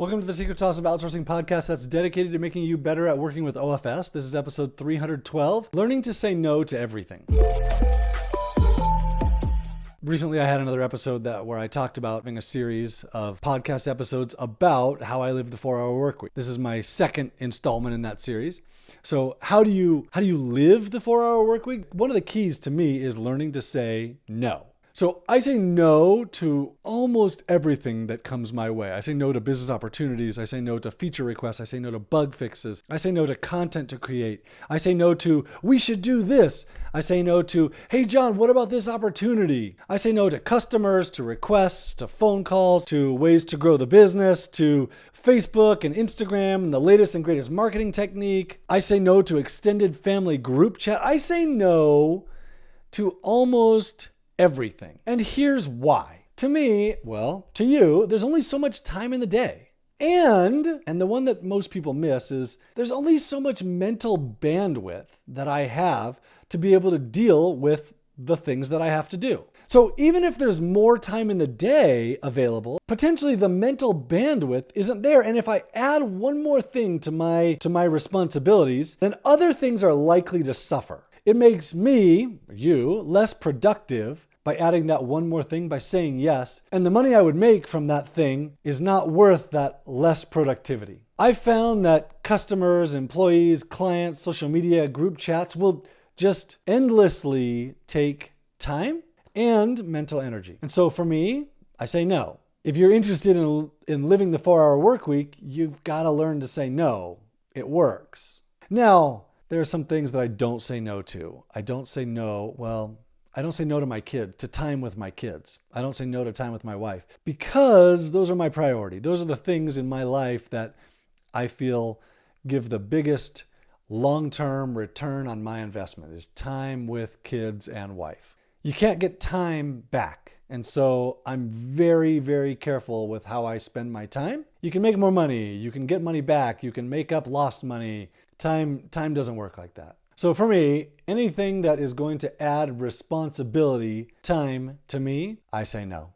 Welcome to the Secret Sauce of Outsourcing podcast that's dedicated to making you better at working with OFS. This is episode 312, Learning to Say No to Everything. Recently, I had another episode where I talked about having a series of podcast episodes about how I live the 4-hour work week. This is my second installment in that series. So how do you live the 4-hour work week? One of the keys to me is learning to say no. So I say no to almost everything that comes my way. I say no to business opportunities. I say no to feature requests. I say no to bug fixes. I say no to content to create. I say no to, we should do this. I say no to, hey, John, what about this opportunity? I say no to customers, to requests, to phone calls, to ways to grow the business, to Facebook and Instagram and the latest and greatest marketing technique. I say no to extended family group chat. I say no to almost everything. And here's why. To me, well, to you, there's only so much time in the day. And the one that most people miss is there's only so much mental bandwidth that I have to be able to deal with the things that I have to do. So even if there's more time in the day available, potentially the mental bandwidth isn't there. And if I add one more thing to my responsibilities, then other things are likely to suffer. It makes me, you, less productive by adding that one more thing, by saying yes. And the money I would make from that thing is not worth that less productivity. I've found that customers, employees, clients, social media, group chats will just endlessly take time and mental energy. And so for me, I say no. If you're interested in living the 4-hour work week, you've got to learn to say no. It works. Now, there are some things that I don't say no to. I don't say no to my kid, to time with my kids. I don't say no to time with my wife because those are my priority. Those are the things in my life that I feel give the biggest long-term return on my investment is time with kids and wife. You can't get time back. And so I'm very, very careful with how I spend my time. You can make more money. You can get money back. You can make up lost money. Time doesn't work like that. So for me, anything that is going to add responsibility, time to me, I say no.